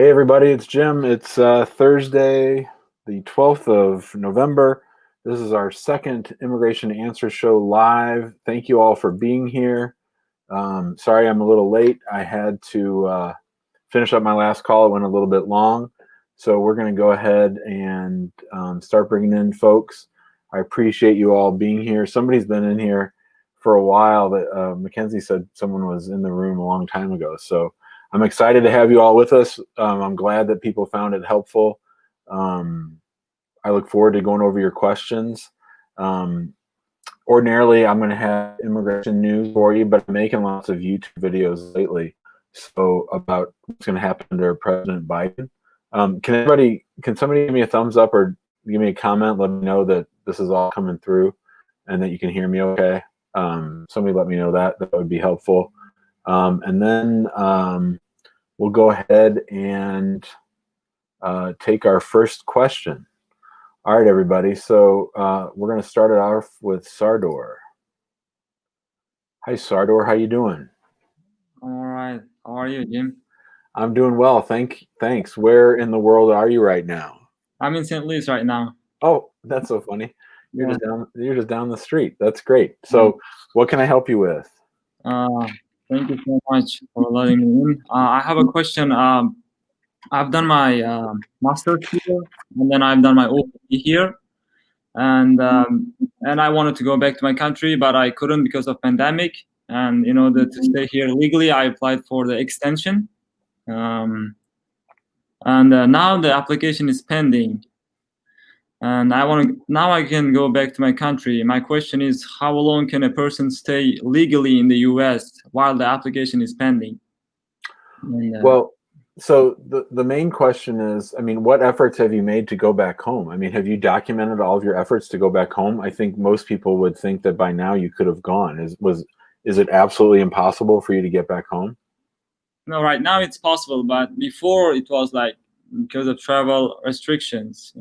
Hey everybody, it's Jim. It's Thursday, the 12th of November. This is our second Immigration Answer Show live. Thank you all for being here. Sorry I'm a little late. I had to finish up my last call. It went a little bit long. So we're going to go ahead and start bringing in folks. I appreciate you all being here. Somebody's been in here for a while. That Mackenzie said someone was in the room a long time ago. So I'm excited to have you all with us. I'm glad that people found it helpful. I look forward to going over your questions. Ordinarily, I'm going to have immigration news for you, but I'm making lots of YouTube videos lately. So about what's going to happen under President Biden. Can somebody give me a thumbs up or give me a comment? Let me know that this is all coming through and that you can hear me okay. Somebody let me know that. That would be helpful. And then we'll go ahead and take our first question. All right, everybody. So we're going to start it off with Sardor. Hi, Sardor. How you doing? All right. How are you, Jim? I'm doing well. Thanks. Where in the world are you right now? I'm in St. Louis right now. Oh, that's so funny. You're Yeah. you're just down the street. That's great. So what can I help you with? Thank you so much for letting me in. I have a question. I've done my master's here, and then I've done my OPT here, and I wanted to go back to my country, but I couldn't because of pandemic. And in order to stay here legally, I applied for the extension, and now the application is pending. And now I can go back to my country. My question is, how long can a person stay legally in the US while the application is pending? And, Well, so the main question is, I mean, what efforts have you made to go back home? I mean, have you documented all of your efforts to go back home? I think most people would think that by now you could have gone. Is it absolutely impossible for you to get back home? no, right now it's possible, but before it was like because of travel restrictions,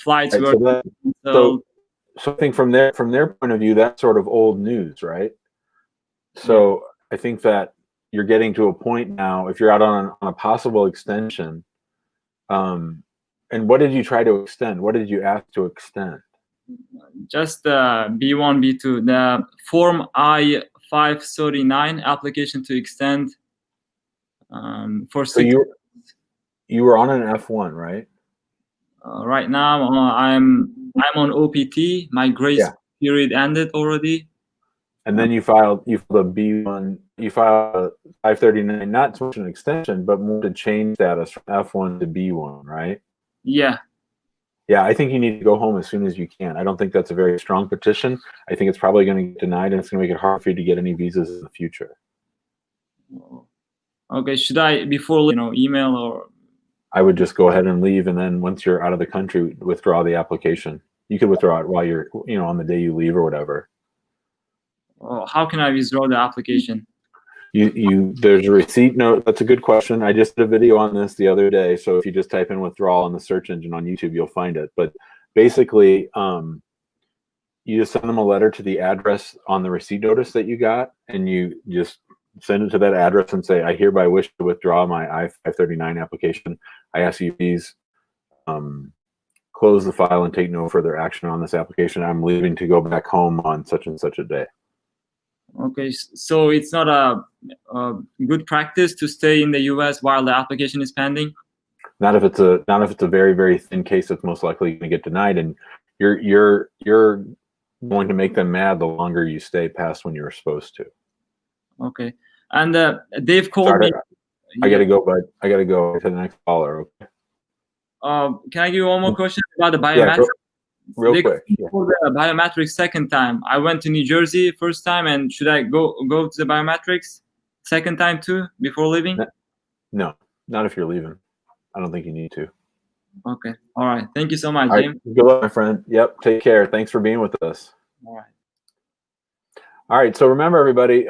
flights Right, were so I think from their point of view, that's sort of old news, right? So I think that you're getting to a point now, if you're out on a possible extension, and what did you try to extend? What did you ask to extend? just B1, B2, the Form I-539 application to extend for So 6 you were on an F1, right? right now, I'm on OPT. My grace period ended already. And then you filed a B1. You filed a 539, not so much an extension, but more to change status from F1 to B1, right? Yeah. Yeah, I think you need to go home as soon as you can. I don't think that's a very strong petition. I think it's probably going to get denied, and it's going to make it hard for you to get any visas in the future. Okay, should I before email or? I would just go ahead and leave, and then once you're out of the country, withdraw the application. You could withdraw it while you're, on the day you leave or whatever. How can I withdraw the application? There's a receipt note. That's a good question. I just did a video on this the other day. So if you just type in withdrawal in the search engine on YouTube, you'll find it. But basically, you just send them a letter to the address on the receipt notice that you got, and you just send it to that address and say, I hereby wish to withdraw my I-539 application. I ask you please close the file and take no further action on this application. I'm leaving to go back home on such and such a day. Okay, so it's not a good practice to stay in the U.S. while the application is pending? Not if it's a very, very thin case that's most likely going to get denied, and you're going to make them mad the longer you stay past when you were supposed to. Okay, and they've called me. I gotta go, bud. I gotta go to the next caller. Okay. Can I give you one more question about the biometrics? Yeah, real quick. For the biometrics second time, I went to New Jersey first time, and should I go to the biometrics second time too before leaving? No, not if you're leaving. I don't think you need to. Okay. All right. Thank you so much, Jim. Good luck, my friend. Yep. Take care. Thanks for being with us. All right. All right. So remember, everybody,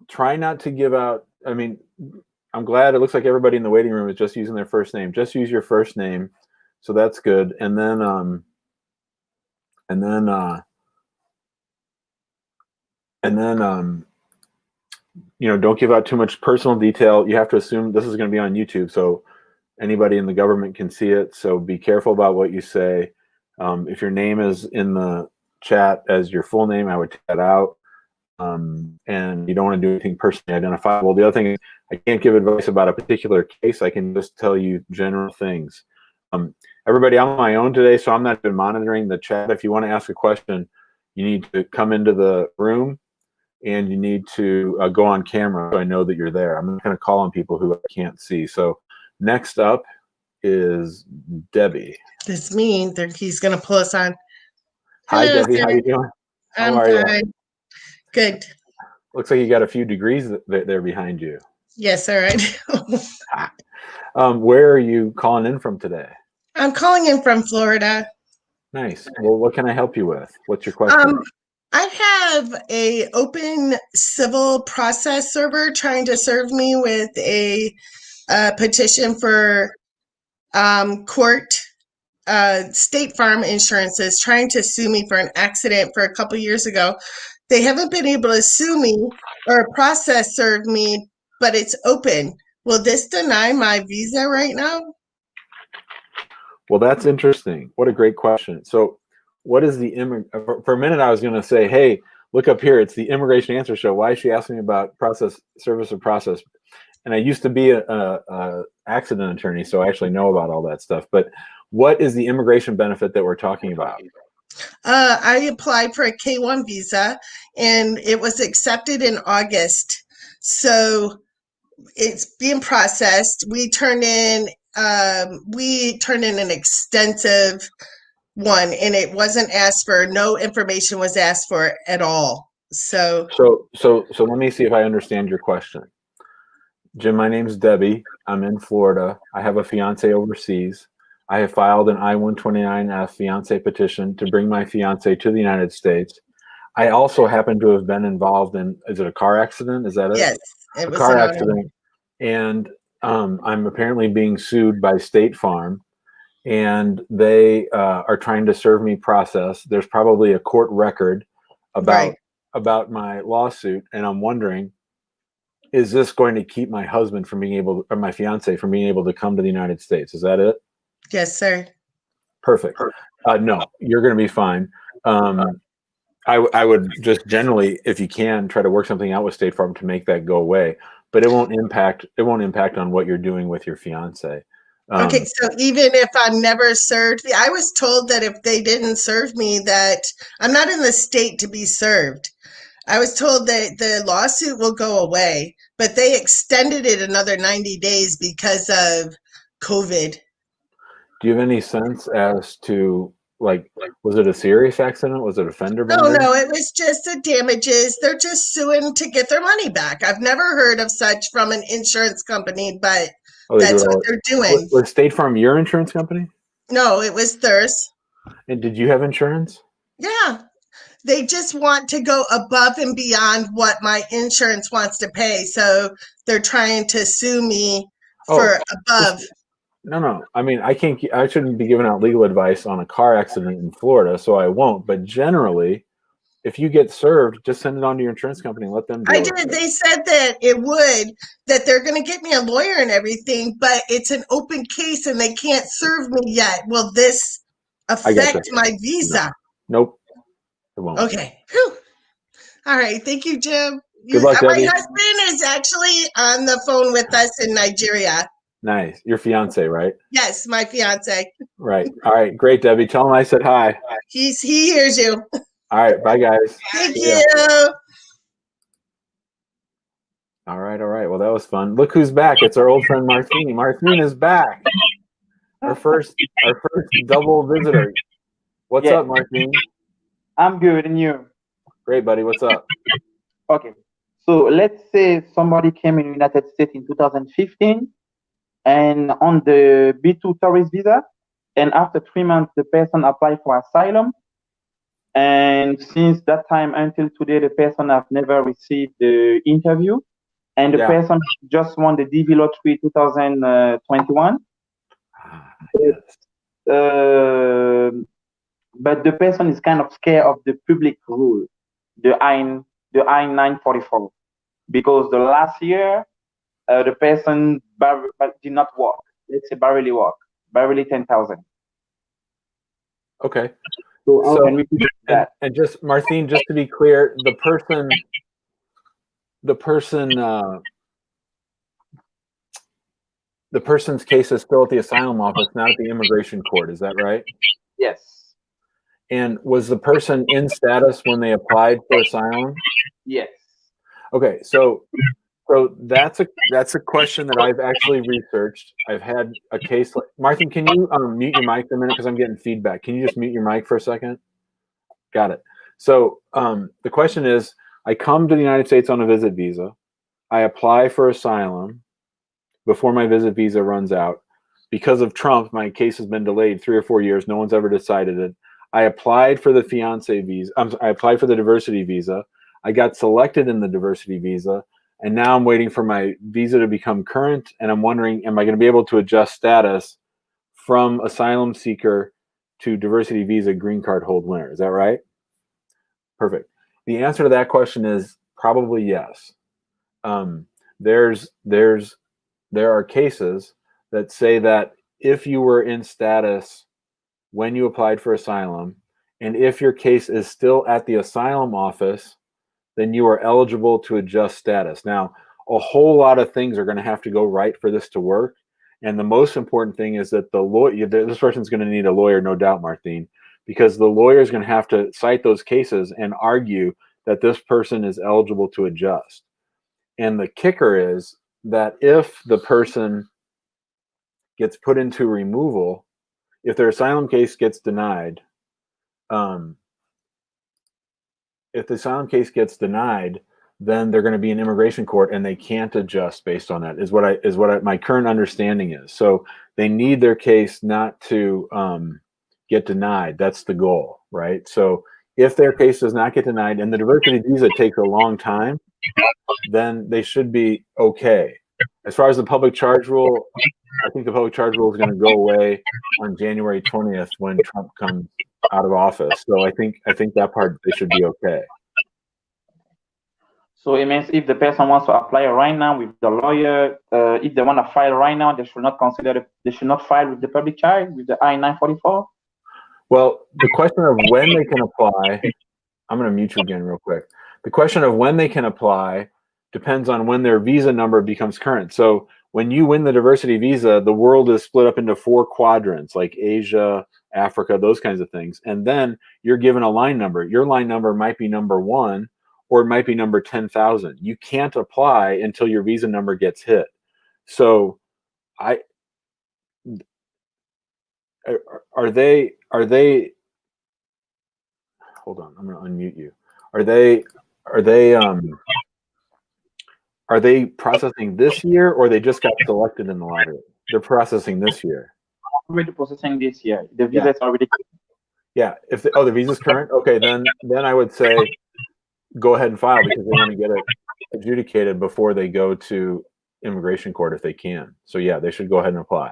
try not to give out. I mean, I'm glad it looks like everybody in the waiting room is just using their first name. Just use your first name. So that's good. And then don't give out too much personal detail. You have to assume this is going to be on YouTube. So Anybody in the government can see it, so be careful about what you say. If your name is in the chat as your full name, I would take that out. And you don't want to do anything personally identifiable. The other thing is, I can't give advice about a particular case. I can just tell you general things. Everybody, I'm on my own today, so I'm not even monitoring the chat. If you want to ask a question, you need to come into the room and you need to go on camera so I know that you're there. I'm not going to call on people who I can't see. So next up is Debbie. This means that he's going to pull us on. Hi, Hello, Debbie. sir. How you doing? How I'm are you? fine. Good. Looks like you got a few degrees there behind you. Yes, sir. I do. Where are you calling in from today? I'm calling in from Florida. Nice. Well, what can I help you with? What's your question? I have a open civil process server trying to serve me with a petition for court. State Farm Insurance is trying to sue me for an accident for a couple years ago. They haven't been able to sue me or process serve me, but it's open. Will this deny my visa right now? Well, that's interesting. What a great question. So what is the for a minute I was going to say, hey, look up here, it's the Immigration Answer Show. Why is she asking me about process, service of process? And I used to be a accident attorney, so I actually know about all that stuff. But what is the immigration benefit that we're talking about? I applied for a K-1 visa and it was accepted in August. So it's being processed. We turned in an extensive one and it wasn't asked for. No information was asked for at all. So let me see if I understand your question. Jim, my name's Debbie. I'm in Florida. I have a fiance overseas. I have filed an I-129F fiance petition to bring my fiance to the United States. I also happen to have been involved in, is it a car accident? Is that it? Yes, it was a car accident. And I'm apparently being sued by State Farm, and they are trying to serve me process. There's probably a court record about my lawsuit, and I'm wondering, is this going to keep my husband from being able, or my fiance from being able to come to the United States? Is that it? Yes, sir. Perfect. No, you're going to be fine. I would just generally, if you can, try to work something out with State Farm to make that go away. But it won't impact on what you're doing with your fiance. Okay, so even if I'm never served, I was told that if they didn't serve me, that I'm not in the state to be served. I was told that the lawsuit will go away, but they extended it another 90 days because of COVID. Do you have any sense as to, like, was it a serious accident? Was it a fender bender? No, it was just the damages. They're just suing to get their money back. I've never heard of such from an insurance company, but that's what they're doing. Was State Farm your insurance company? No, it was theirs. And did you have insurance? Yeah. They just want to go above and beyond what my insurance wants to pay. So they're trying to sue me for above. No. I mean, I shouldn't be giving out legal advice on a car accident in Florida, so I won't. But generally, if you get served, just send it on to your insurance company and let them deal with it. They said that they're going to get me a lawyer and everything, but it's an open case and they can't serve me yet. Will this affect my visa? Nope. It won't. Okay. Whew. All right. Thank you, Jim. Good luck, Debbie. My husband is actually on the phone with us in Nigeria. Nice. Your fiance, right? Yes, my fiance. Right. All right. Great, Debbie. Tell him I said hi. He hears you. All right. Bye, guys. Thank you. All right. Well, that was fun. Look who's back. It's our old friend Martine. Martine is back. Our first double visitor. What's up, Martine? I'm good, and you? Great, buddy. What's up? Okay. So let's say somebody came in the United States in 2015 and on the B2 tourist visa, and after 3 months, the person applied for asylum. And since that time until today, the person has never received the interview. And the person just won the DV lottery 2021. But the person is kind of scared of the public rule, the I-944, because the last year, the person did not work. let's say barely 10,000. Okay. So how So, can we do that? and just Martine, just to be clear, the person's case is still at the asylum office, not at the immigration court. Is that right? Yes. And was the person in status when they applied for asylum? Yes. Okay, so that's a question that I've actually researched. I've had a case like Martin. Can you mute your mic for a minute because I'm getting feedback? Can you just mute your mic for a second? Got it. So the question is, I come to the United States on a visit visa. I apply for asylum before my visit visa runs out. Because of Trump, my case has been delayed 3 or 4 years. No one's ever decided it. I applied for the fiance visa. I applied for the diversity visa. I got selected in the diversity visa, and now I'm waiting for my visa to become current. And I'm wondering, am I going to be able to adjust status from asylum seeker to diversity visa green card hold winner? Is that right? Perfect. The answer to that question is probably yes. There are cases that say that if you were in status when you applied for asylum, and if your case is still at the asylum office, then you are eligible to adjust status. Now, a whole lot of things are going to have to go right for this to work. And the most important thing is that the lawyer, this person's going to need a lawyer, no doubt, Martine, because the lawyer is going to have to cite those cases and argue that this person is eligible to adjust. And the kicker is that if the person gets put into removal, if their asylum case gets denied, if the asylum case gets denied, then they're going to be in immigration court and they can't adjust based on that. Is what my current understanding is. So they need their case not to get denied. That's the goal, right? So if their case does not get denied and the diversity visa takes a long time, then they should be okay. As far as the public charge rule, I think the public charge rule is going to go away on January 20th when Trump comes out of office. So I think that part they should be okay. So it means if the person wants to apply right now with the lawyer, if they want to file right now, they should not they should not file with the public charge with the I-944. Well, the question of when they can apply, I'm going to mute you again real quick. The question of when they can apply depends on when their visa number becomes current. So when you win the diversity visa, the world is split up into 4 quadrants, like Asia, Africa, those kinds of things. And then you're given a line number. Your line number might be number 1, or it might be number 10,000. You can't apply until your visa number gets hit. So are they hold on, I'm going to unmute you. Are they processing this year, or they just got selected in the lottery? They're processing this year. Already processing this year. The visa is already. Yeah. If the visa's current, okay, then I would say go ahead and file because they want to get it adjudicated before they go to immigration court if they can. So yeah, they should go ahead and apply.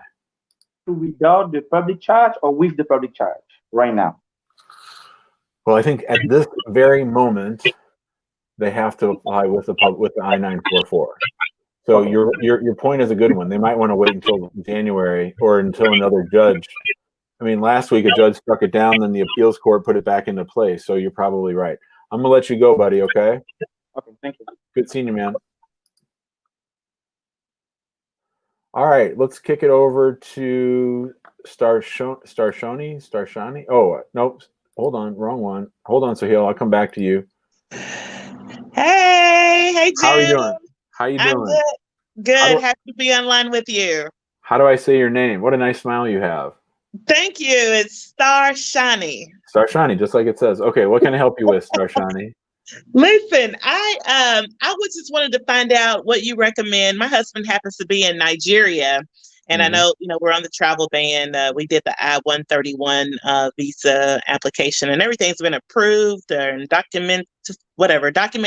Without the public charge or with the public charge right now? Well, I think at this very moment they have to apply with the I-944. So your point is a good one. They might want to wait until January or until another judge. I mean, last week a judge struck it down, then the appeals court put it back into place. So you're probably right. I'm gonna let you go, buddy. Okay. Okay. Thank you. Good seeing you, man. All right, let's kick it over to Starshani. Oh, nope. Hold on, wrong one. Hold on, Sahil. I'll come back to you. Hey, Jim. How are you doing? How you doing? I'm good. Good. Happy to be online with you. How do I say your name? What a nice smile you have. Thank you. It's Starshani. Starshani, just like it says. Okay, what can I help you with, Starshani? Listen, I was just wanted to find out what you recommend. My husband happens to be in Nigeria, and I know we're on the travel ban. We did the I-131 visa application, and everything's been approved and document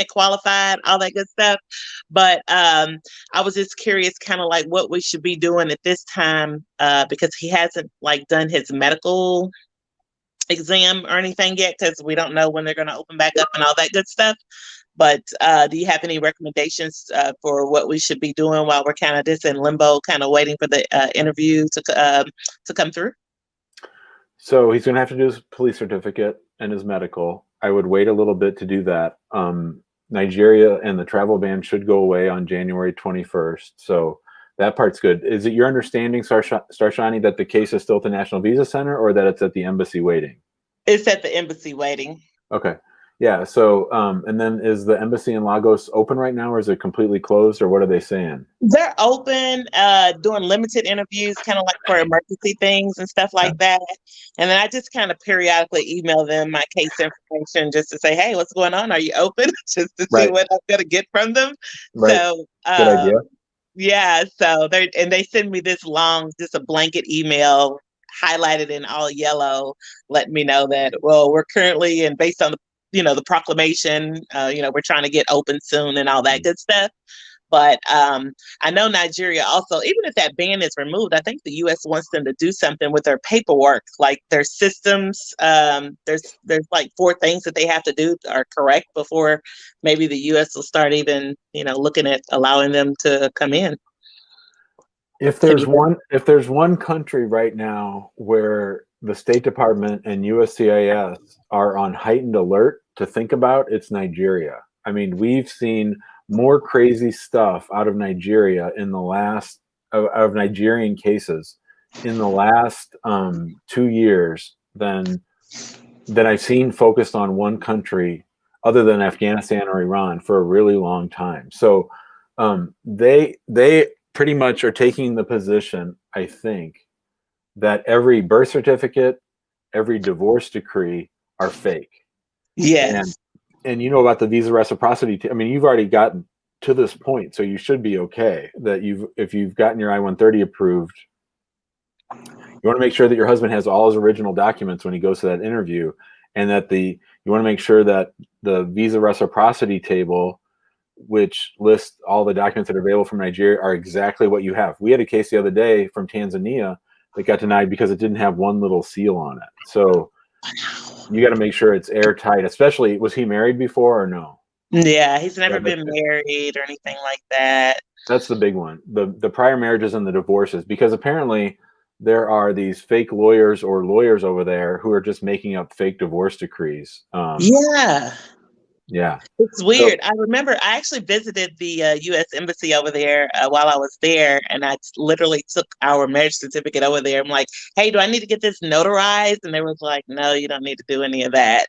qualified, all that good stuff. But I was just curious, kind of like what we should be doing at this time, because he hasn't done his medical exam or anything yet, because we don't know when they're going to open back up and all that good stuff. But do you have any recommendations for what we should be doing while we're kind of just in limbo, kind of waiting for the interview to come through? So he's going to have to do his police certificate and his medical. I would wait a little bit to do that. Nigeria and the travel ban should go away on January 21st. So that part's good. Is it your understanding, Starshani, that the case is still at the National Visa Center or that it's at the embassy waiting? It's at the embassy waiting. Okay. Yeah. So, and then is the embassy in Lagos open right now, or is it completely closed, or what are they saying? They're open, doing limited interviews, kind of like for emergency things and stuff like that. And then I just kind of periodically email them my case information just to say, hey, what's going on? Are you open? Just to see what I'm going to get from them. Right. So, good idea. Yeah. So they send me this long, just a blanket email highlighted in all yellow, letting me know that, well, we're currently, and based on the the proclamation, we're trying to get open soon and all that good stuff. But I know Nigeria also, even if that ban is removed, I think the U.S. wants them to do something with their paperwork, like their systems. There's like 4 things that they have to do are correct before maybe the U.S. will start even, looking at allowing them to come in. If there's one country right now where the State Department and USCIS are on heightened alert to think about, it's Nigeria. I mean, we've seen more crazy stuff out of Nigeria in the last of Nigerian cases in the last 2 years than I've seen focused on one country other than Afghanistan or Iran for a really long time. So they pretty much are taking the position, I think, that every birth certificate, every divorce decree are fake. Yes. And you know about the visa reciprocity. I mean, you've already gotten to this point, so you should be okay. That if you've gotten your I-130 approved, you want to make sure that your husband has all his original documents when he goes to that interview, and that you want to make sure that the visa reciprocity table, which lists all the documents that are available from Nigeria, are exactly what you have. We had a case the other day from Tanzania that got denied because it didn't have one little seal on it. So you got to make sure it's airtight. Especially, was he married before or no? Yeah, he's never been married or anything like that. That's the big one. The prior marriages and the divorces, because apparently there are these fake lawyers or lawyers over there who are just making up fake divorce decrees. Yeah. It's weird. I remember I actually visited the U.S. Embassy over there while I was there, and I literally took our marriage certificate over there. I'm like, hey, do I need to get this notarized? And they was like, no, you don't need to do any of that.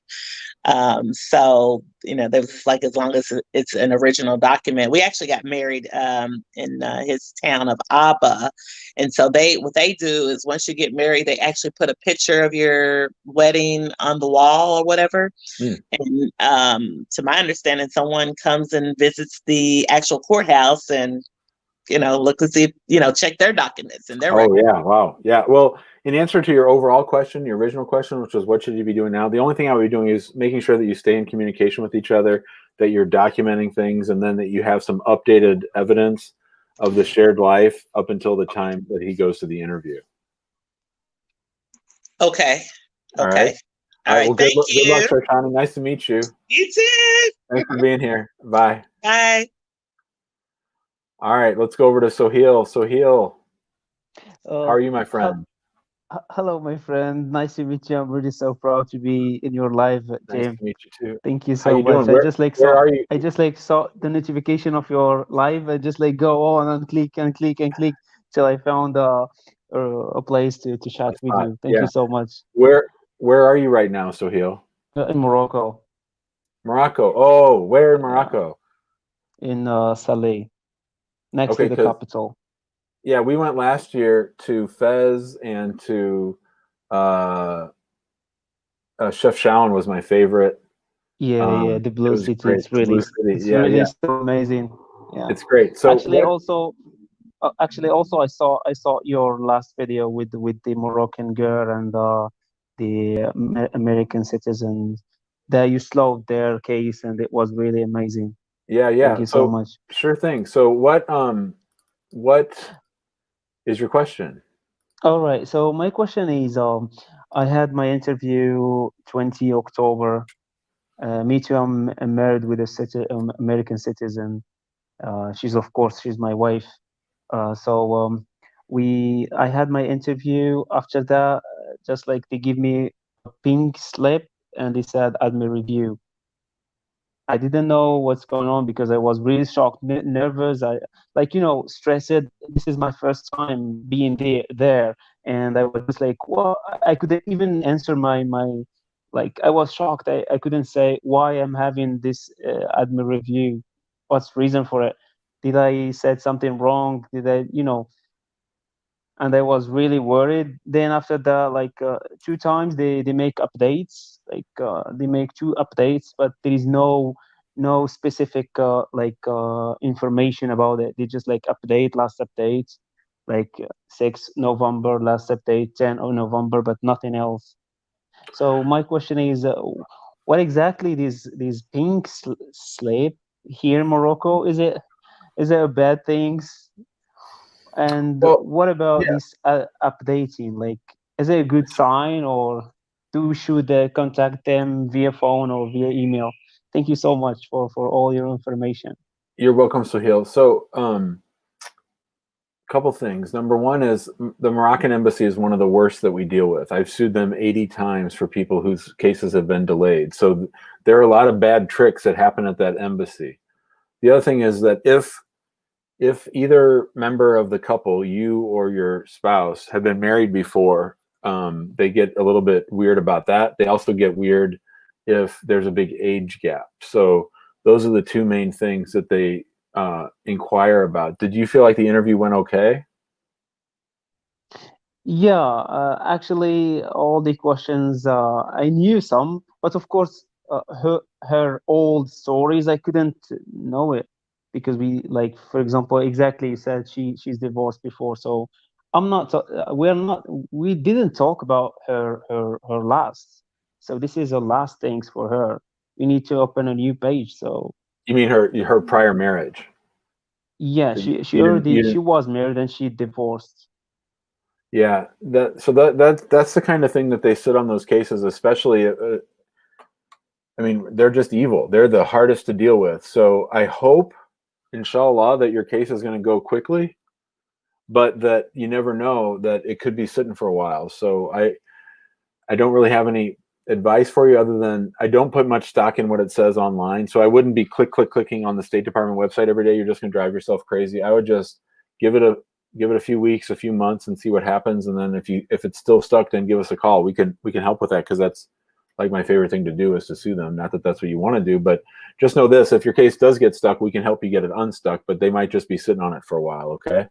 So, there was like, as long as it's an original document. We actually got married in his town of Aba. And so what they do is once you get married, they actually put a picture of your wedding on the wall or whatever. And to my understanding, someone comes and visits the actual courthouse and look to see, check their documents and their records. Yeah. Wow. Yeah. Well, in answer to your overall question, your original question, which was what should you be doing now? The only thing I would be doing is making sure that you stay in communication with each other, that you're documenting things, and then that you have some updated evidence of the shared life up until the time that he goes to the interview. Okay. All right. Well, Thank you. Good luck, Sarshani. Nice to meet you. You too. Thanks for being here. Bye. Bye. All right, let's go over to Sohail. Sohail, how are you, my friend? Hello, my friend. Nice to meet you. I'm really so proud to be in your live, James. Nice to meet you too. Thank you so much. Where are you? I just saw the notification of your live. I just go on and click and click and click till I found a place to chat with you. Thank you so much. Where are you right now, Sohail? In Morocco. Morocco. Oh, where in Morocco? In Saleh, next to the capital. Yeah, we went last year to Fez and to Chef Shawan was my favorite. Yeah, the Blue City. It's really, so amazing. Yeah, it's great. So actually, also, I saw your last video with the Moroccan girl and the American citizens. That you slowed their case, and it was really amazing. Yeah. Thank you so much. Sure thing. So what is your question? All right. So my question is, I had my interview 20 October, Me too. I'm married with a American citizen. She's my wife. So I had my interview. After that, just like they give me a pink slip and they said admin review. I didn't know what's going on because I was really shocked, nervous. I stressed. This is my first time being there, and I was just like, well, I couldn't even answer my like. I was shocked. I couldn't say why I'm having this admin review. What's the reason for it? Did I said something wrong? Did I, and I was really worried. Then after that, like 2 times they make updates, like they make 2 updates, but there is no specific information about it. They just like update, last update, like 6 November, last update 10 of November, but nothing else. So my question is, what exactly these pink slip here in Morocco? Is it a bad things? And what about this updating? Like, is it a good sign, or should contact them via phone or via email? Thank you so much for all your information. You're welcome, Sohail. So, couple things. Number one is the Moroccan embassy is one of the worst that we deal with. I've sued them 80 times for people whose cases have been delayed. So there are a lot of bad tricks that happen at that embassy. The other thing is that if either member of the couple, you or your spouse, have been married before, they get a little bit weird about that. They also get weird if there's a big age gap. So those are the two main things that they inquire about. Did you feel like the interview went okay? Yeah, actually, all the questions I knew some, but of course, her old stories I couldn't know it because we, like, for example, exactly you said she's divorced before, so I'm not. We didn't talk about her last. So this is the last things for her. We need to open a new page. So you mean her prior marriage? Yeah, she was married and she divorced. Yeah, that's the kind of thing that they sit on those cases, especially. I mean, they're just evil. They're the hardest to deal with. So I hope, inshallah, that your case is going to go quickly, but that you never know, that it could be sitting for a while. So I don't really have any advice for you other than I don't put much stock in what it says online. So I wouldn't be clicking on the State Department website every day. You're just going to drive yourself crazy. I would just give it a few weeks, a few months, and see what happens. And then if it's still stuck, then give us a call. We can help with that, because that's like my favorite thing to do, is to sue them. Not that that's what you want to do, but just know this: if your case does get stuck, we can help you get it unstuck. But they might just be sitting on it for a while. Okay.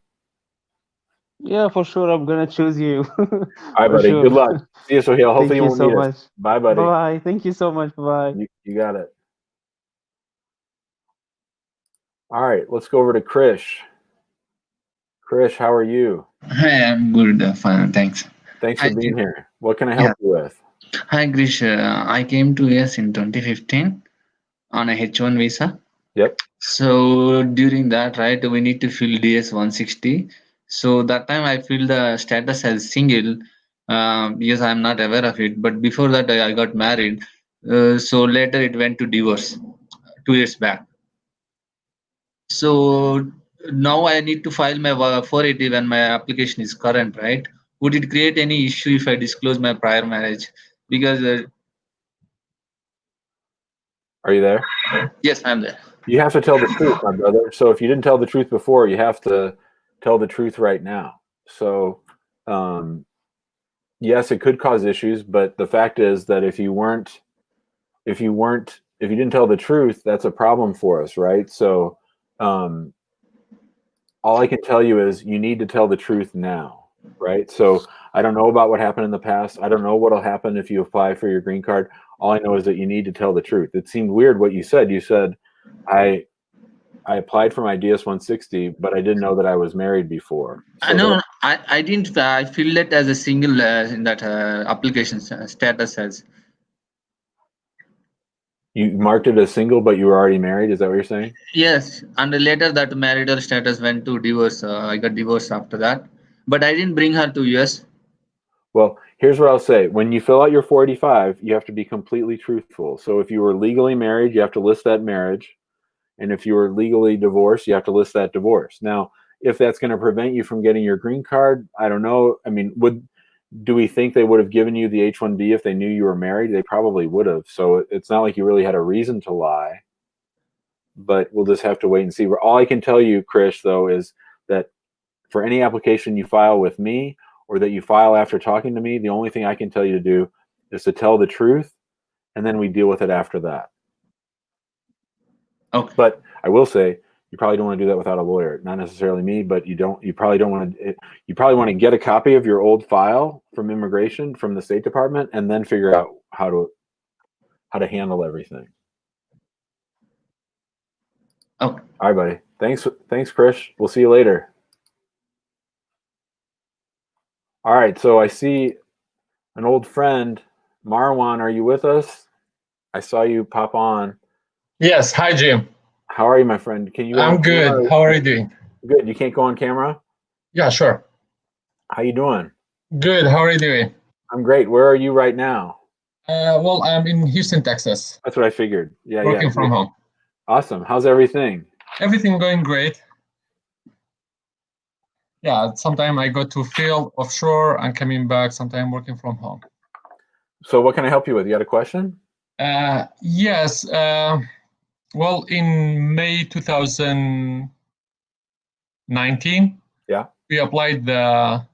Yeah, for sure. I'm gonna choose you. All right, buddy. Sure. Good luck. See you, Sohail. Hopefully you won't need much. us. Bye, buddy. Bye. Thank you so much. Bye. You got it. All right, let's go over to Krish. Krish, how are you? Hi, I'm good. Fine, thanks. Thanks for being here. What can I help you with? Hi, Grish. I came to US in 2015 on a H1 visa. Yep. So during that, right, we need to fill DS 160. So that time I filled the status as single because I'm not aware of it. But before that, I got married. So later it went to divorce 2 years back. So now I need to file my 480 when my application is current, right? Would it create any issue if I disclose my prior marriage? Because are you there? Yes, I'm there. You have to tell the truth, my brother. So if you didn't tell the truth before, you have to tell the truth right now. So yes, it could cause issues, but the fact is that if you didn't tell the truth, that's a problem for us, right? So all I can tell you is you need to tell the truth now, right? So I don't know about what happened in the past. I don't know what'll happen if you apply for your green card. All I know is that you need to tell the truth. It seemed weird what you said. You said, I applied for my DS 160, but I didn't know that I was married before. So I didn't. I filled it as a single in that application status as. You marked it as single, but you were already married. Is that what you're saying? Yes, and later that marital status went to divorce. I got divorced after that, but I didn't bring her to US. Well, Here's what I'll say. When you fill out your 485, you have to be completely truthful. So if you were legally married, you have to list that marriage. And if you were legally divorced, you have to list that divorce. Now, if that's going to prevent you from getting your green card, I don't know. I mean, do we think they would have given you the H-1B if they knew you were married? They probably would have. So it's not like you really had a reason to lie. But we'll just have to wait and see. All I can tell you, Krish, though, is that for any application you file with me or that you file after talking to me, the only thing I can tell you to do is to tell the truth, and then we deal with it after that. Okay. But I will say, you probably don't want to do that without a lawyer. Not necessarily me, but you probably don't want to. You probably want to get a copy of your old file from immigration, from the State Department, and then figure out how to handle everything. Okay. All right, buddy. Thanks, Krish. We'll see you later. All right, so I see an old friend, Marwan. Are you with us? I saw you pop on. Yes. Hi, Jim. How are you, my friend? Can you? Go I'm on good. camera? How are you doing? Good. You can't go on camera? Yeah, sure. How you doing? Good. How are you doing? I'm great. Where are you right now? Well, I'm in Houston, Texas, That's what I figured. Yeah, working from home. Awesome. How's everything? Everything going great. Yeah, sometimes I go to field offshore and coming back, sometimes working from home. So what can I help you with? You got a question? Yes. Well, in May 2019, Yeah. we applied the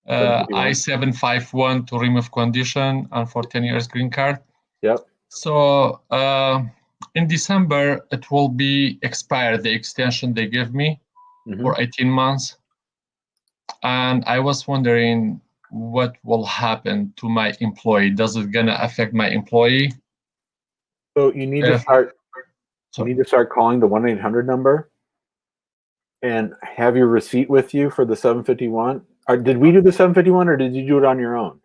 751. I-751 to remove condition and for 10 years green card. Yep. So in December, it will be expired, the extension they gave me for 18 months. And I was wondering what will happen to my employee. Does it gonna affect my employee? So you need to start. You need to start calling the 1-800 number and have your receipt with you for the 751. Did we do the 751 or did you do it on your own?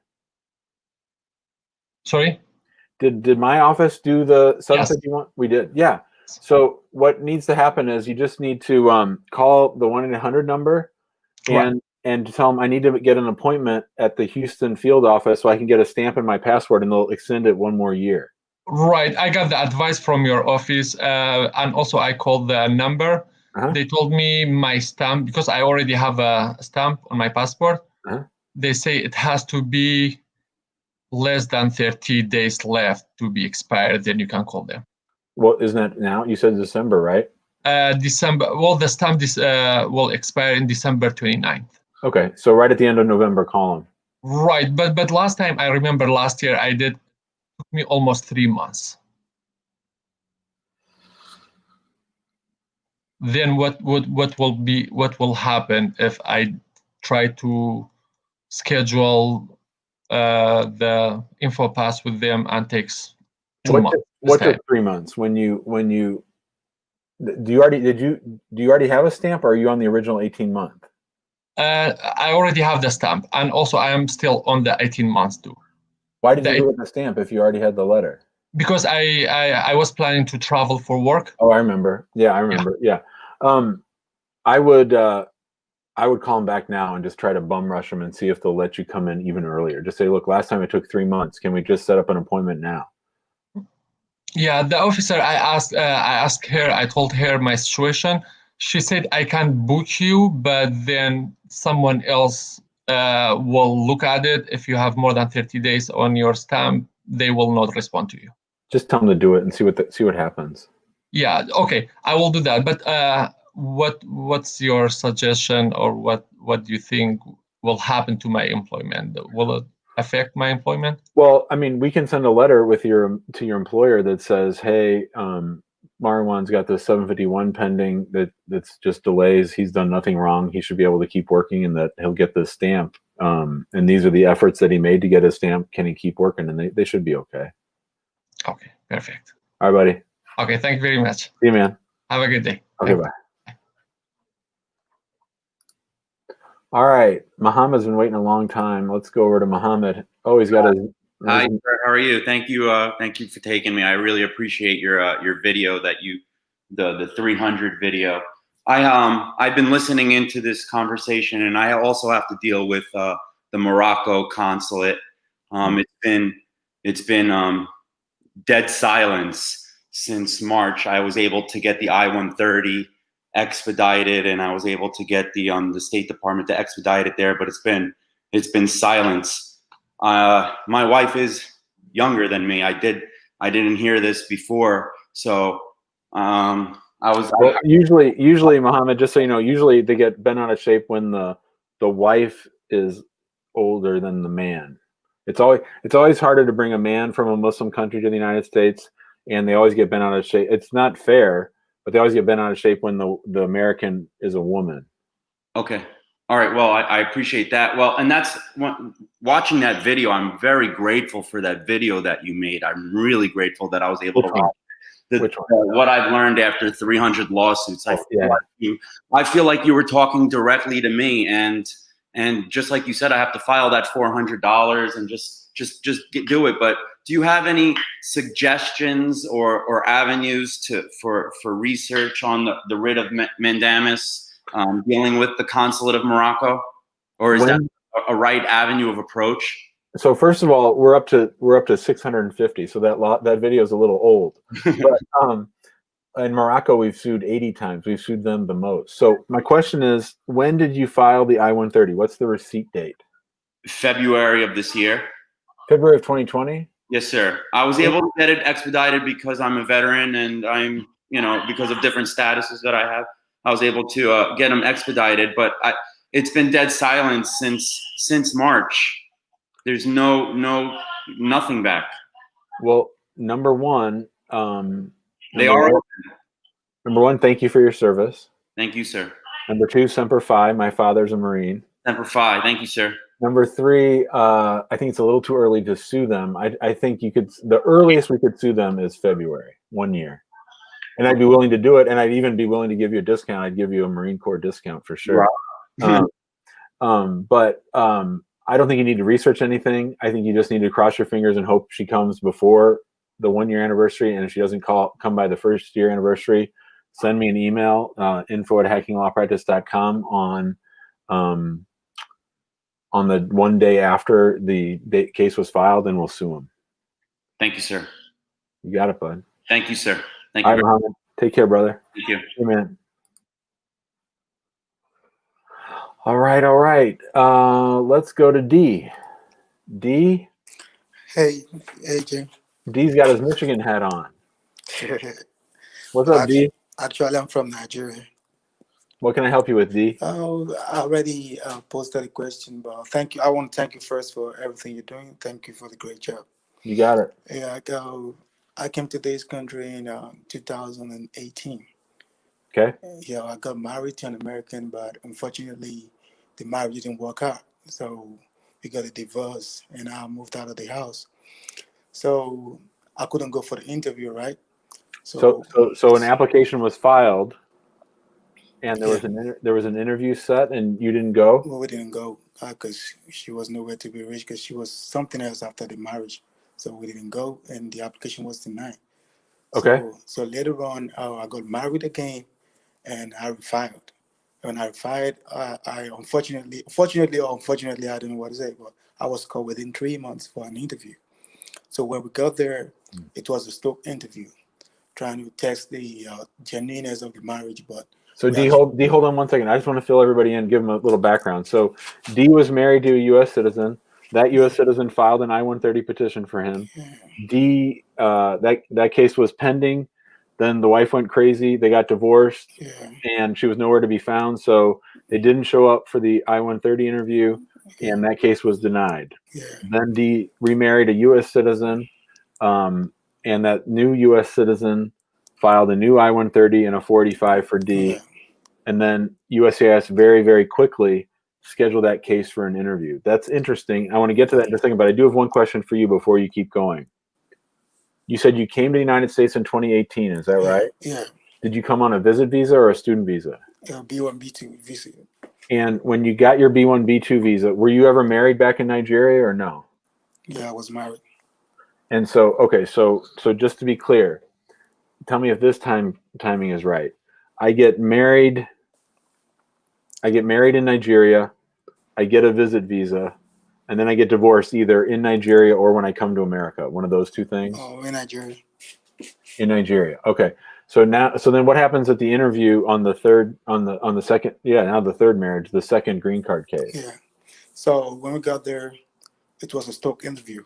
Sorry? Did my office do the 751? Yes. We did. Yeah. So what needs to happen is you just need to call the 1-800 number and to tell them I need to get an appointment at the Houston field office so I can get a stamp in my passport and they'll extend it one more year. Right. I got the advice from your office and also I called the number. They told me my stamp, because I already have a stamp on my passport, they say it has to be less than 30 days left to be expired, then you can call them. Well, isn't that now? You said December, right? December. Well, the stamp will expire in December 29th. Okay, so right at the end of November, call them. Right, but last time, I remember last year I did, it took me almost 3 months. Then what will happen if I try to schedule the info pass with them and takes 2 months? What's your 3 months? When you do you already have a stamp, or are you on the original 18-month? I already have the stamp, and also I am still on the 18 months too. Why did you do it with the stamp if you already had the letter? Because I was planning to travel for work. Oh, I remember. Yeah, I remember. Yeah. I would call them back now and just try to bum rush them and see if they'll let you come in even earlier. Just say, look, last time it took 3 months. Can we just set up an appointment now? Yeah, the officer, I asked her, I told her my situation. She said, I can book you, but then someone else will look at it. If you have more than 30 days on your stamp, they will not respond to you. Just tell them to do it and see what happens. Yeah, okay, I will do that. But what's your suggestion, or what do you think will happen to my employment? Will it affect my employment? Well, I mean, we can send a letter to your employer that says, hey, Marwan's got this 751 pending that's just delays. He's done nothing wrong. He should be able to keep working, and that he'll get this stamp. And these are the efforts that he made to get his stamp. Can he keep working? And they should be okay. Okay, perfect. All right, buddy. Okay, thank you very much. See you, man. Have a good day. Okay, bye. All right, Muhammad's been waiting a long time. Let's go over to Muhammad. Oh, he's got his. Hi, sir. How are you? Thank you for taking me. I really appreciate your video the 300 video. I've been listening into this conversation, and I also have to deal with the Morocco consulate. It's been dead silence since March. I was able to get the I-130 expedited, and I was able to get the State Department to expedite it there, but it's been silence. My wife is younger than me. I didn't hear this before, so usually, Mohammed, just so you know, usually they get bent out of shape when the wife is older than the man. It's always harder to bring a man from a Muslim country to the United States, and they always get bent out of shape. It's not fair, but they always get bent out of shape when the American is a woman. Okay. All right. Well, I appreciate that. Well, and that's watching that video. I'm very grateful for that video that you made. I'm really grateful that I was able to watch what I've learned after 300 lawsuits. I feel like you were talking directly to me, and just like you said, I have to file that $400 and just do it. But do you have any suggestions or avenues for research on the writ of mandamus? Dealing with the consulate of Morocco, or is that a right avenue of approach? So first of all, we're up to 650. So that video is a little old. But in Morocco, we've sued 80 times. We've sued them the most. So my question is, when did you file the I-130? What's the receipt date? February of this year. February of 2020? Yes, sir. I was able to get it expedited because I'm a veteran, and I'm because of different statuses that I have. I was able to get them expedited, but it's been dead silence since March. There's nothing back. Well, number one, open. Number one, thank you for your service. Thank you, sir. Number two, Semper Fi. My father's a Marine. Semper Fi. Thank you, sir. Number three, I think it's a little too early to sue them. I think the earliest we could sue them is February, 1 year. And I'd be willing to do it, and I'd even be willing to give you a discount. I'd give you a Marine Corps discount for sure. But I don't think you need to research anything. I think you just need to cross your fingers and hope she comes before the 1 year anniversary. And if she doesn't come by the 1st year anniversary, send me an email, info@hackinglawpractice.com on the 1 day after the case was filed, and we'll sue them. Thank you, sir. You got it, bud. Thank you, sir. Thank you. All right, Mohammed. Take care, brother. Thank you. Amen. All right. Let's go to D. D? Hey, Jim. D's got his Michigan hat on. What's up, D? Actually, I'm from Nigeria. What can I help you with, D? I already posted a question, but thank you. I want to thank you first for everything you're doing. Thank you for the great job. You got it. Yeah, I came to this country in 2018. Okay. Yeah, I got married to an American, but unfortunately, the marriage didn't work out. So we got a divorce, and I moved out of the house. So I couldn't go for the interview, right? So an application was filed, and there was an interview set, and you didn't go? Well, we didn't go because she was nowhere to be reached, because she was something else after the marriage. So we didn't go, and the application was denied. Okay. So later on, I got married again, and I refiled. When I refiled, I unfortunately, I don't know what to say, but I was called within 3 months for an interview. So when we got there, it was a stock interview, trying to test the genuineness of the marriage. But so D, hold on 1 second. I just want to fill everybody in, give them a little background. So D was married to a U.S. citizen. That U.S. citizen filed an I-130 petition for him. Yeah. D, that case was pending. Then the wife went crazy. They got divorced, and she was nowhere to be found. So they didn't show up for the I-130 interview, and that case was denied. Yeah. Then D remarried a U.S. citizen, and that new U.S. citizen filed a new I-130 and a 485 for D. Yeah. And then USCIS very, very quickly scheduled that case for an interview. That's interesting. I want to get to that in a second, but I do have one question for you before you keep going. You said you came to the United States in 2018. Is that right? Yeah. Did you come on a visit visa or a student visa? B1, B2 visa. And when you got your B1, B2 visa, were you ever married back in Nigeria or no? Yeah, I was married. And so, okay, so just to be clear, tell me if this timing is right. I get married in Nigeria. I get a visit visa. And then I get divorced either in Nigeria or when I come to America. One of those two things. Oh, in Nigeria. In Nigeria. Okay. So then what happens at the interview on the second, now the third marriage, the second green card case? Yeah. So when we got there, it was a stock interview.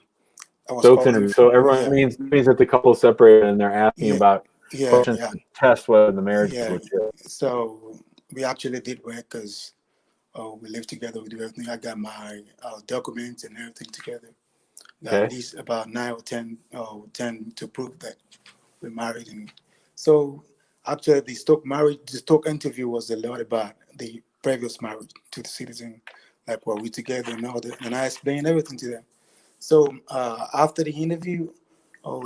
Stokes interview. So everyone means that the couple separated and they're asking about questions to test whether the marriage is legit. So we actually did work because we lived together, we do everything. I got my documents and everything together. Got at least about 9 or 10 to prove that we're married. And so after the stock interview was a lot about the previous marriage to the citizen, like were we together and all that. And I explained everything to them. So after the interview,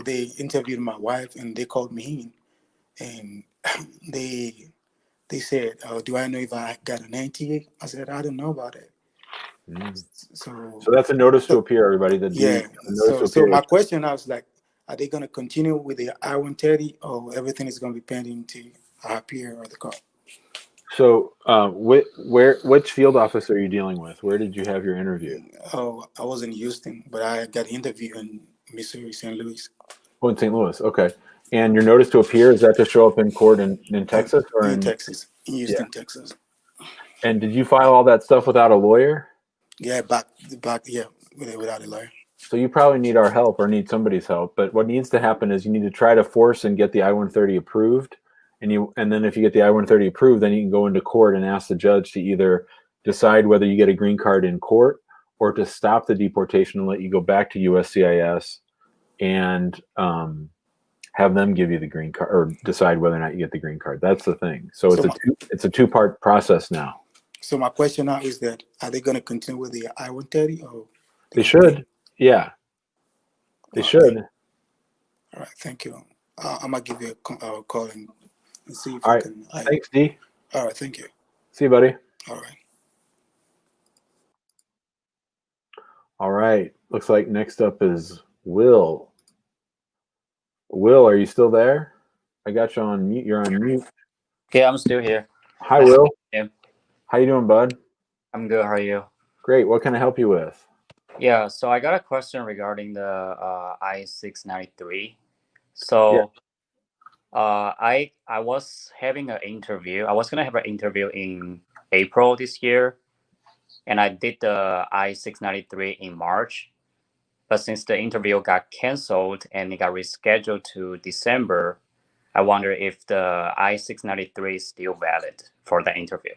they interviewed my wife and they called me in, and they said, "Do I know if I got an NTA?" I said, "I don't know about it." So that's a notice to appear, everybody. So my question, I was like, are they going to continue with the I-130, or everything is going to be pending to appear or the court? So, which field office are you dealing with? Where did you have your interview? Oh, I was in Houston, but I got an interview in Missouri, St. Louis. Oh, in St. Louis. Okay. And your notice to appear, is that to show up in court in Texas or in Texas, in Houston, Texas? And did you file all that stuff without a lawyer? Yeah, without a lawyer. So you probably need our help or need somebody's help. But what needs to happen is you need to try to force and get the I-130 approved. And then if you get the I-130 approved, then you can go into court and ask the judge to either decide whether you get a green card in court or to stop the deportation and let you go back to USCIS and have them give you the green card or decide whether or not you get the green card. That's the thing. So it's a two-part process now. So my question now is that, are they going to continue with the I-130? Or they should. Yeah. They should. All right. Thank you. I'm going to give you a call and see if I can. Thanks, D. All right. Thank you. See you, buddy. All right. All right. Looks like next up is Will. Will, are you still there? I got you on mute. You're on mute. Yeah, I'm still here. Hi, Will. How you doing, bud? I'm good. How are you? Great. What can I help you with? Yeah, so I got a question regarding the I-693. So I was having an interview. I was going to have an interview in April this year, and I did the I-693 in March. But since the interview got canceled and it got rescheduled to December, I wonder if the I-693 is still valid for the interview.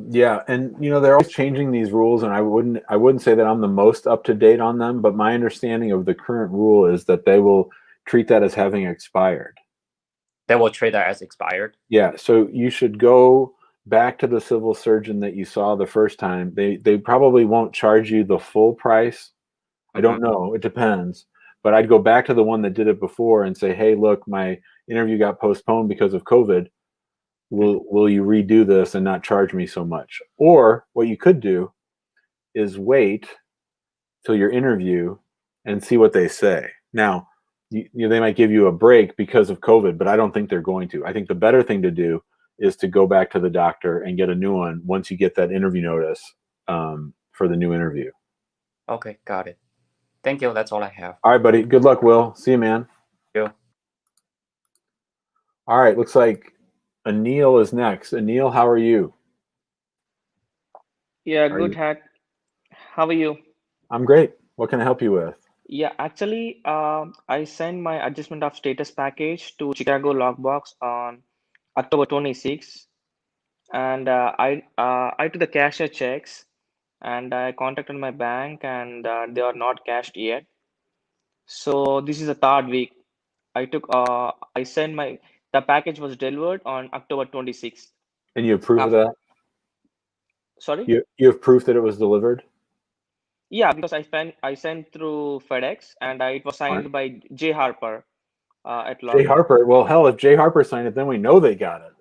Yeah, and they're always changing these rules, and I wouldn't say that I'm the most up to date on them, but my understanding of the current rule is that they will treat that as having expired. They will treat that as expired? Yeah, so you should go back to the civil surgeon that you saw the first time. They probably won't charge you the full price. I don't know. It depends. But I'd go back to the one that did it before and say, hey, look, my interview got postponed because of COVID. Will you redo this and not charge me so much? Or what you could do is wait till your interview and see what they say. Now, they might give you a break because of COVID, but I don't think they're going to. I think the better thing to do is to go back to the doctor and get a new one once you get that interview notice for the new interview. Okay, got it. Thank you. That's all I have. All right, buddy. Good luck, Will. See you, man. Thank you. All right. Looks like Anil is next. Anil, how are you? Yeah, good, Hat. How are you? I'm great. What can I help you with? Yeah, actually, I sent my adjustment of status package to Chicago Lockbox on October 26, and I took the cashier checks, and I contacted my bank, and they are not cashed yet. So this is the third week. I sent the package was delivered on October 26th. And you have proof of that? Sorry? You have proof that it was delivered? Yeah, because I sent through FedEx, and it was signed by Jay Harper at Lockbox. Jay Harper. Well, hell, if Jay Harper signed it, then we know they got it.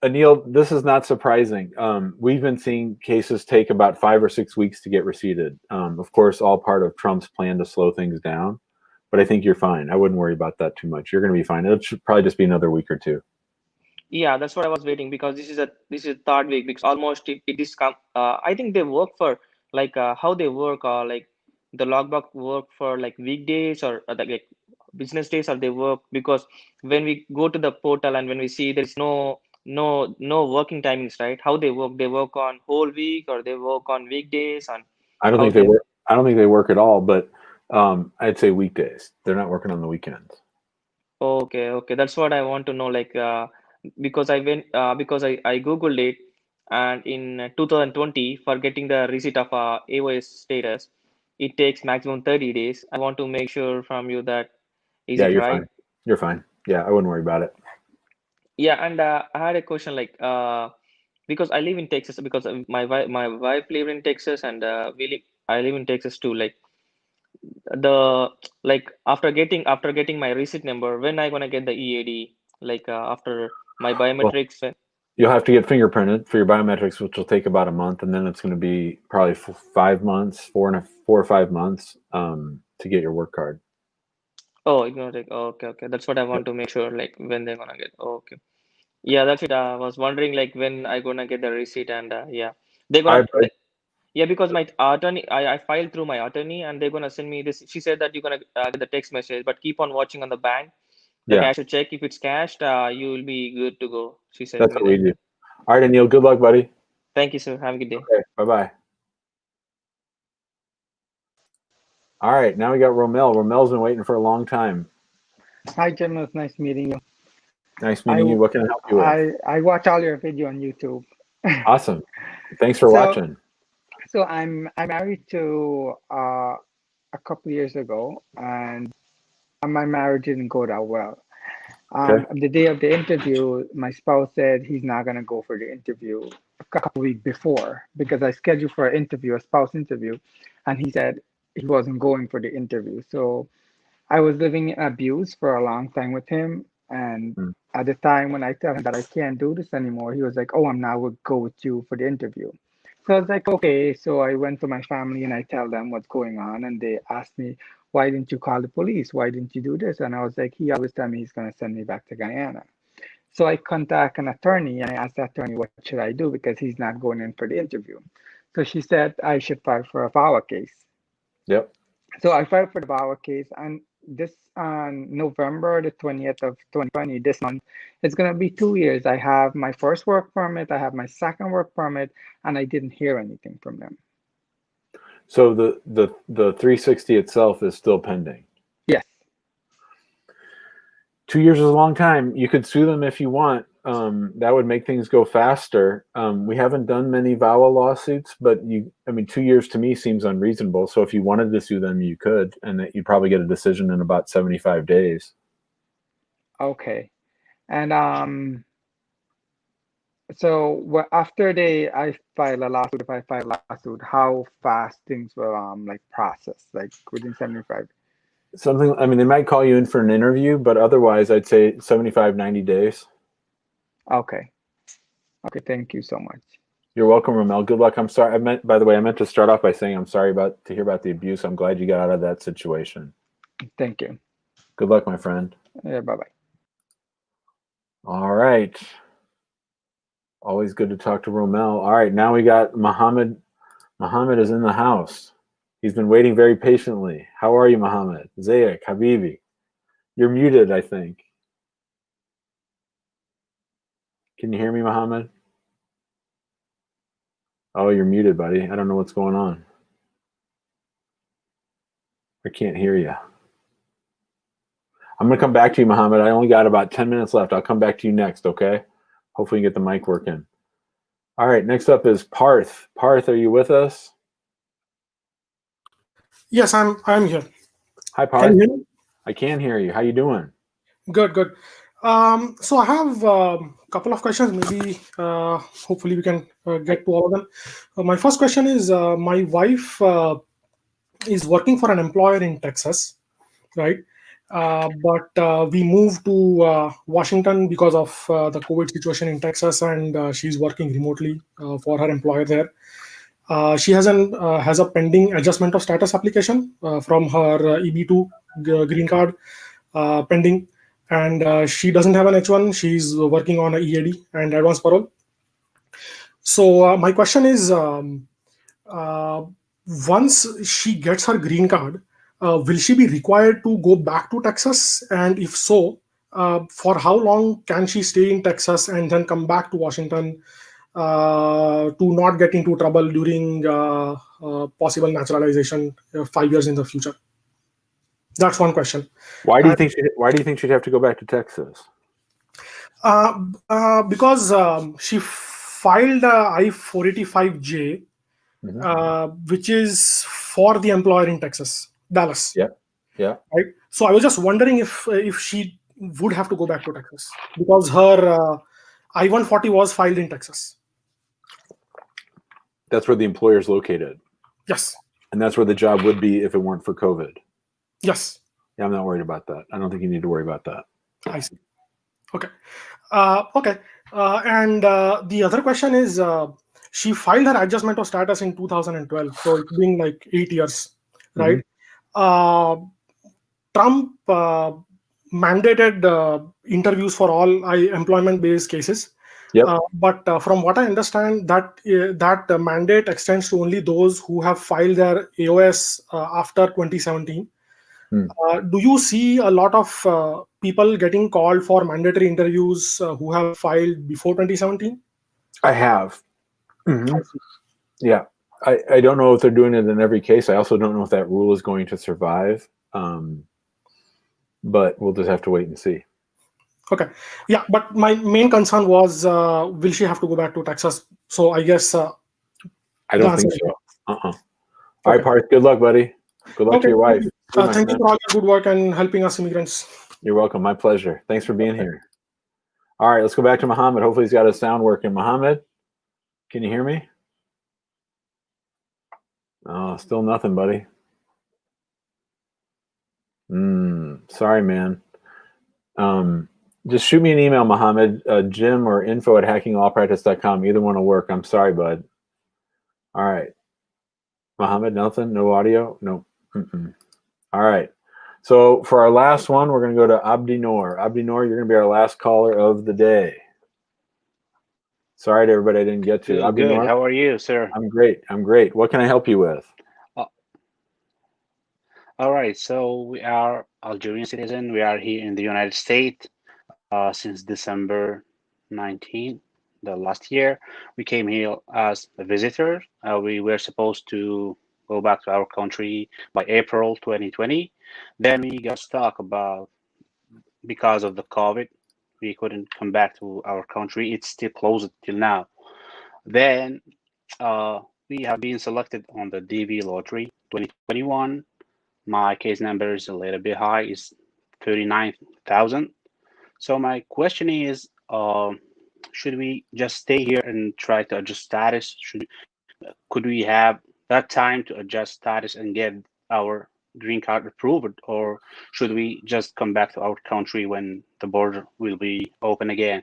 Anil, this is not surprising. We've been seeing cases take about 5 or 6 weeks to get receipted. Of course, all part of Trump's plan to slow things down. But I think you're fine. I wouldn't worry about that too much. You're going to be fine. It should probably just be another week or two. Yeah, that's what I was waiting, because this is the third week, because almost it is come. I think they work for like how they work, or like the logbook work for like weekdays or like business days, or they work, because when we go to the portal and when we see there's no working timings, right? How they work on whole week, or they work on weekdays, and I don't think they work. I don't think they work at all, but I'd say weekdays. They're not working on the weekends. Okay, that's what I want to know. Like, because I went, because I googled it, and in 2020, for getting the receipt of AOS status, it takes maximum 30 days. I want to make sure from you that is Yeah, it you're right? fine. You're fine. Yeah, I wouldn't worry about it. Yeah, and I had a question, like, because I live in Texas, because my wife live in Texas, and I live in Texas too. Like, like after getting my receipt number, when I gonna get the EAD? Like, after my biometrics. Well, you'll have to get fingerprinted for your biometrics, which will take about a month, and then it's going to be probably 5 months, 4 or 5 months to get your work card. Oh, it's gonna take. Okay. That's what I want to make sure. Like, when they're gonna get. Okay. Yeah, that's it. I was wondering, like, when I gonna get the receipt, and yeah, they're gonna. Yeah, because my attorney, I filed through my attorney, and they're gonna send me this. She said that you're gonna get the text message, but keep on watching on the bank, the cash to check. If it's cashed, you will be good to go. She said. That's what we do. All right, Anil. Good luck, buddy. Thank you, sir. Have a good day. Okay. Bye-bye. All right, now we got Romel. Romel's been waiting for a long time. Hi, Jim. It's nice meeting you. Nice meeting you. What can I help you with? I watch all your video on YouTube. Awesome. Thanks for watching. So I'm married to a couple years ago, and my marriage didn't go that well. The day of the interview, my spouse said he's not gonna go for the interview a couple weeks before, because I scheduled for an interview, a spouse interview, and he said he wasn't going for the interview. So I was living in abuse for a long time with him, and at the time when I tell him that I can't do this anymore, he was like, "Oh, I'm not going to go with you for the interview." So I was like, "Okay." So I went to my family and I tell them what's going on, and they asked me, "Why didn't you call the police? Why didn't you do this?" And I was like, "He always tell me he's going to send me back to Guyana." So I contact an attorney and I asked the attorney, "What should I do? Because he's not going in for the interview." So she said I should file for a VAWA case. Yep. So I filed for the VAWA case, and this on November the 20th of 2020, this month, it's going to be 2 years. I have my first work permit, I have my second work permit, and I didn't hear anything from them. So the 360 itself is still pending? Yes. 2 years is a long time. You could sue them if you want. That would make things go faster. We haven't done many VAWA lawsuits, but 2 years to me seems unreasonable. So if you wanted to sue them, you could, and that you'd probably get a decision in about 75 days. Okay. And so after I file a lawsuit, if I file a lawsuit, how fast things will like process, like within 75? They might call you in for an interview, but otherwise I'd say 75, 90 days. Okay. Thank you so much. You're welcome, Romel. Good luck. I'm sorry. By the way, I meant to start off by saying I'm sorry to hear about the abuse. I'm glad you got out of that situation. Thank you. Good luck, my friend. Yeah, bye-bye. All right. Always good to talk to Romel. All right, now we got Muhammad. Muhammad is in the house. He's been waiting very patiently. How are you, Muhammad? Zayak, Habibi. You're muted, I think. Can you hear me, Muhammad? Oh, you're muted, buddy. I don't know what's going on. I can't hear you. I'm going to come back to you, Muhammad. I only got about 10 minutes left. I'll come back to you next, okay? Hopefully you get the mic working. All right, next up is Parth. Parth, are you with us? Yes, I'm here. Hi, Parth. Can you hear me? I can hear you. How you doing? Good. So I have a couple of questions. Maybe hopefully we can get to all of them. My first question is, my wife is working for an employer in Texas, right? But we moved to Washington because of the COVID situation in Texas, and she's working remotely for her employer there. She has a pending adjustment of status application from her EB2 green card pending, and she doesn't have an H1. She's working on a EAD and advance parole. So my question is, once she gets her green card, will she be required to go back to Texas? And if so, for how long can she stay in Texas and then come back to Washington to not get into trouble during possible naturalization 5 years in the future? That's one question. Why do you think she'd have to go back to Texas? Because she filed a I-485J, which is for the employer in Texas, Dallas. Yeah. Right. So I was just wondering if she would have to go back to Texas because her I-140 was filed in Texas. That's where the employer is located. Yes. And that's where the job would be if it weren't for COVID. Yes. Yeah, I'm not worried about that. I don't think you need to worry about that. I see. Okay. And the other question is, she filed her adjustment of status in 2012. So it's been like 8 years, right? Trump mandated interviews for all employment-based cases. Yep. But from what I understand, that mandate extends to only those who have filed their AOS after 2017. Do you see a lot of people getting called for mandatory interviews who have filed before 2017? I have. Yeah. I don't know if they're doing it in every case. I also don't know if that rule is going to survive. But we'll just have to wait and see. Okay. Yeah, but my main concern was, will she have to go back to Texas? So I guess... I don't think so. All right, Parth, good luck, buddy. Good luck to your wife. Thank you for all your good work and helping us immigrants. You're welcome. My pleasure. Thanks for being here. All right, let's go back to Mohammed. Hopefully he's got his sound working. Mohammed, can you hear me? Oh, still nothing, buddy. Sorry, man. Just shoot me an email, Mohammed, Jim or info@hackingallpractice.com. Either one will work. I'm sorry, bud. All right. Mohammed, nothing? No audio? No. All right. So for our last one, we're going to go to Abdi Noor. Abdi Noor, you're going to be our last caller of the day. Sorry to everybody I didn't get to. Good. Noor, How are you, sir? I'm great. I'm great. What can I help you with? All right. So we are Algerian citizen. We are here in the United States since December 19, the last year. We came here as a visitor. We were supposed to go back to our country by April 2020. Then we got stuck because of the COVID. We couldn't come back to our country. It's still closed till now. Then we have been selected on the DV lottery 2021. My case number is a little bit high, it's 39,000. So my question is, should we just stay here and try to adjust status? Could we have that time to adjust status and get our green card approved, or should we just come back to our country when the border will be open again?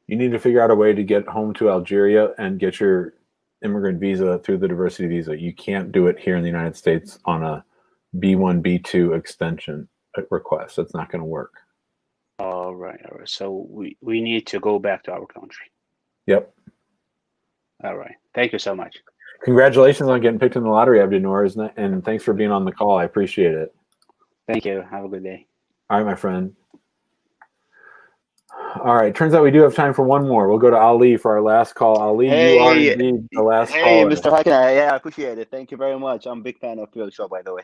You need to figure out a way to get home to Algeria and get your immigrant visa through the diversity visa. You can't do it here in the United States on a B1, B2 extension request. That's not going to work. All right. So we need to go back to our country. Yep. All right. Thank you so much. Congratulations on getting picked in the lottery, Abdi Noor, and thanks for being on the call. I appreciate it. Thank you. Have a good day. All right, my friend. All right. Turns out we do have time for one more. We'll go to Ali for our last call. Ali, you are indeed the last caller. Hey, Mr. Hackett. Yeah, I appreciate it. Thank you very much. I'm a big fan of your show, by the way.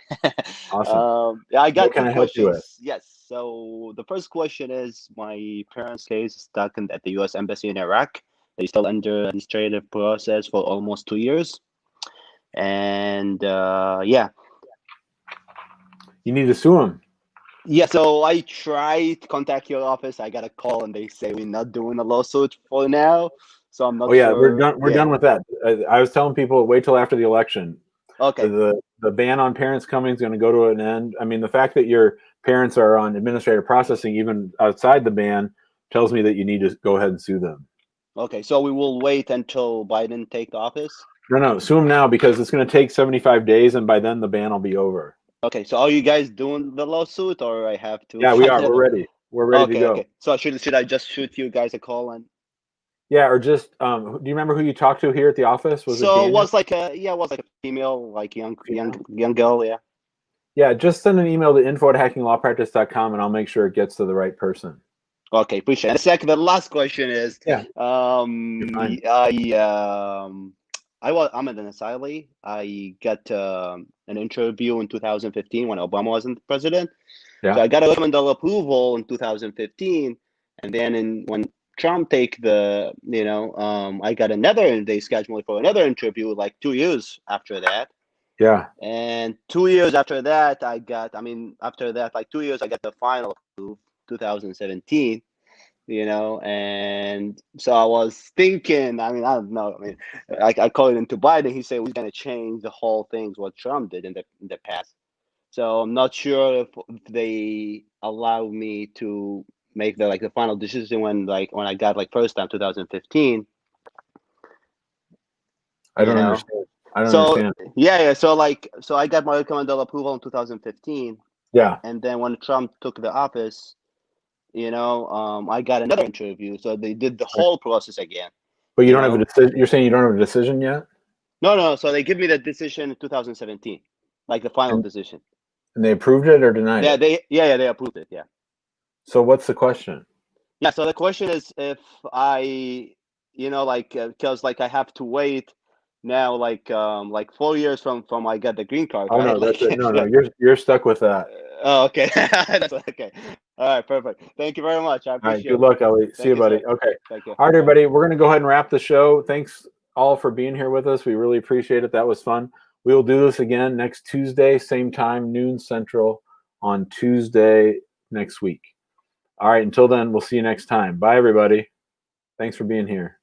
Awesome. Yeah, I got two questions. Yes. So the first question is, my parents' case is stuck at the U.S. Embassy in Iraq. They're still under administrative process for almost 2 years. And yeah. You need to sue them. Yeah, so I tried to contact your office. I got a call and they say we're not doing a lawsuit for now. So I'm not sure. We're done. We're done with that. I was telling people, wait till after the election. Okay. The ban on parents coming is going to go to an end. I mean, the fact that your parents are on administrative processing, even outside the ban, tells me that you need to go ahead and sue them. Okay, so we will wait until Biden takes office? No, sue them now because it's going to take 75 days, and by then the ban will be over. Okay, so are you guys doing the lawsuit, or I have to? Yeah, we are. We're ready. We're ready to go. Okay. So should I just shoot you guys a call and? Yeah, or just do you remember who you talked to here at the office? It was like a female, like young girl. Yeah. Yeah, just send an email to info@hackinglawpractice.com, and I'll make sure it gets to the right person. Okay, appreciate it. The last question is, I'm an asylee. I got an interview in 2015 when Obama wasn't president. Yeah. So I got a recommended approval in 2015, and then when Trump take the, I got they scheduled for another interview like 2 years after that. Yeah. And 2 years after that, after that, like 2 years, I got the final approval, 2017. And so I was thinking, I don't know. I called into Biden. He said we're going to change the whole things what Trump did in the past. So I'm not sure if they allow me to make the final decision when I got first time 2015. I don't understand. I don't understand. Yeah. So I got my recommended approval in 2015. Yeah. And then when Trump took the office, I got another interview. So they did the whole process again. But you don't have a decision. You're saying you don't have a decision yet? No. So they give me the decision in 2017, the final decision. And they approved it or denied it? They approved it. Yeah. So what's the question? Yeah. So the question is if I, because I have to wait now 4 years from I get the green card. Oh, right? no, that's it. No, you're stuck with that. Oh, okay. That's okay. All right, perfect. Thank you very much. I appreciate it. All right, good luck, Ali. See you, buddy. Sir. Okay. Thank you. All right, everybody, we're going to go ahead and wrap the show. Thanks all for being here with us. We really appreciate it. That was fun. We will do this again next Tuesday, same time, noon Central on Tuesday next week. All right, until then, we'll see you next time. Bye, everybody. Thanks for being here.